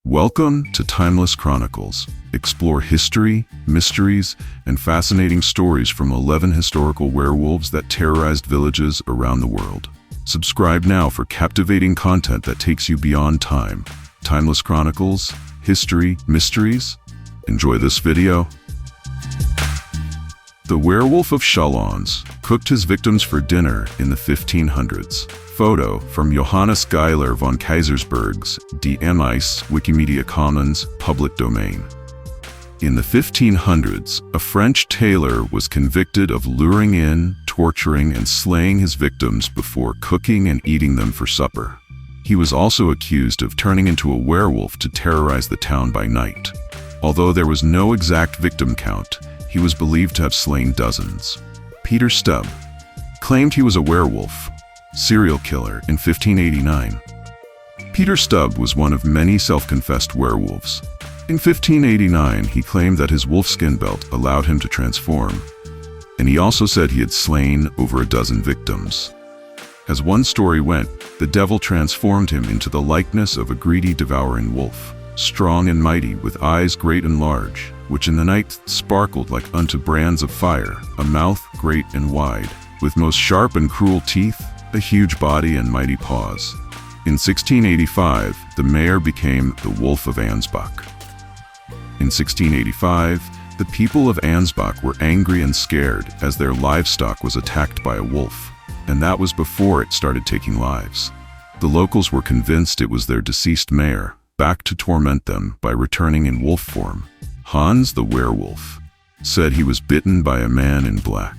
Welcome to Timeless Chronicles. Explore history, mysteries, and fascinating stories from 11 historical werewolves that terrorized villages around the world. Subscribe now for captivating content that takes you beyond time. Timeless Chronicles, history, mysteries. Enjoy this video. The werewolf of Chalons cooked his victims for dinner in the 1500s. Photo from Johannes Geiler von Kaisersberg's DMIS Wikimedia Commons public domain. In the 1500s, a French tailor was convicted of luring in, torturing, and slaying his victims before cooking and eating them for supper. He was also accused of turning into a werewolf to terrorize the town by night. Although there was no exact victim count, he was believed to have slain dozens. Peter Stubb claimed he was a werewolf, serial killer in 1589. Peter Stubb was one of many self-confessed werewolves. In 1589, he claimed that his wolfskin belt allowed him to transform, and he also said he had slain over a dozen victims. As one story went, the devil transformed him into the likeness of a greedy, devouring wolf, strong and mighty, with eyes great and large, which in the night sparkled like unto brands of fire, a mouth great and wide, with most sharp and cruel teeth, a huge body and mighty paws. In 1685, the mayor became the Wolf of Ansbach. In 1685, the people of Ansbach were angry and scared as their livestock was attacked by a wolf, and that was before it started taking lives. The locals were convinced it was their deceased mayor, back to torment them by returning in wolf form. Hans the werewolf said he was bitten by a man in black.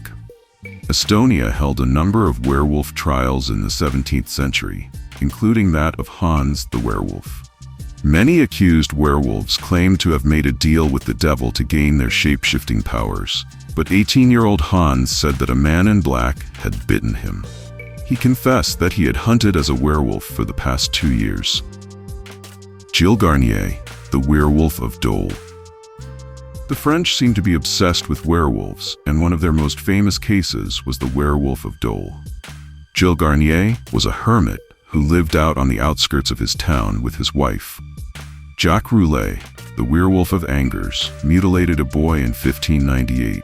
Estonia held a number of werewolf trials in the 17th century, including that of Hans the werewolf. Many accused werewolves claimed to have made a deal with the devil to gain their shape-shifting powers, but 18-year-old Hans said that a man in black had bitten him. He confessed that he had hunted as a werewolf for the past 2 years. Gilles Garnier, the werewolf of Dole. The French seemed to be obsessed with werewolves, and one of their most famous cases was the werewolf of Dole. Gilles Garnier was a hermit who lived out on the outskirts of his town with his wife. Jacques Roulet, the werewolf of Angers, mutilated a boy in 1598.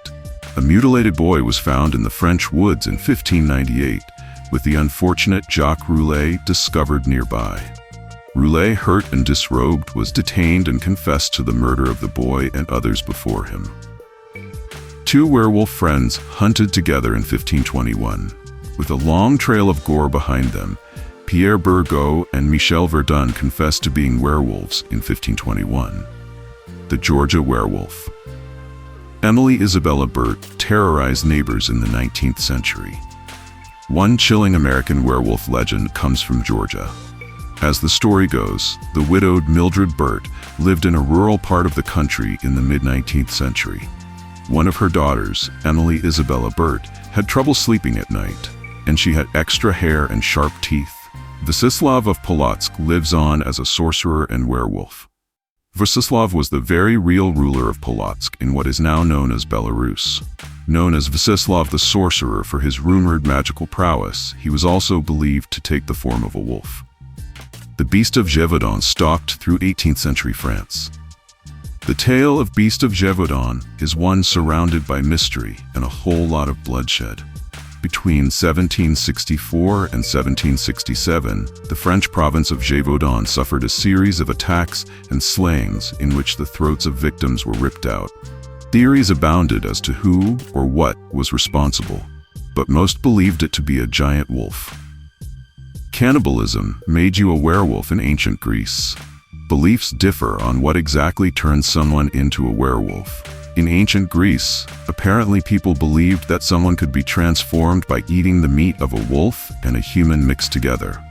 A mutilated boy was found in the French woods in 1598, with the unfortunate Jacques Roulet discovered nearby. Roulet, hurt and disrobed, was detained and confessed to the murder of the boy and others before him. Two werewolf friends hunted together in 1521. With a long trail of gore behind them, Pierre Burgot and Michel Verdun confessed to being werewolves in 1521. The Georgia werewolf. Emily Isabella Burt terrorized neighbors in the 19th century. One chilling American werewolf legend comes from Georgia. As the story goes, the widowed Mildred Burt lived in a rural part of the country in the mid-19th century. One of her daughters, Emily Isabella Burt, had trouble sleeping at night, and she had extra hair and sharp teeth. Vasislav of Polotsk lives on as a sorcerer and werewolf. Vasislav was the very real ruler of Polotsk in what is now known as Belarus. Known as Vasislav the Sorcerer for his rumored magical prowess, he was also believed to take the form of a wolf. The Beast of Gévaudan stalked through 18th century France. The tale of Beast of Gévaudan is one surrounded by mystery and a whole lot of bloodshed. Between 1764 and 1767, the French province of Gévaudan suffered a series of attacks and slayings in which the throats of victims were ripped out. Theories abounded as to who or what was responsible, but most believed it to be a giant wolf. Cannibalism made you a werewolf in ancient Greece. Beliefs differ on what exactly turns someone into a werewolf. In ancient Greece, apparently people believed that someone could be transformed by eating the meat of a wolf and a human mixed together.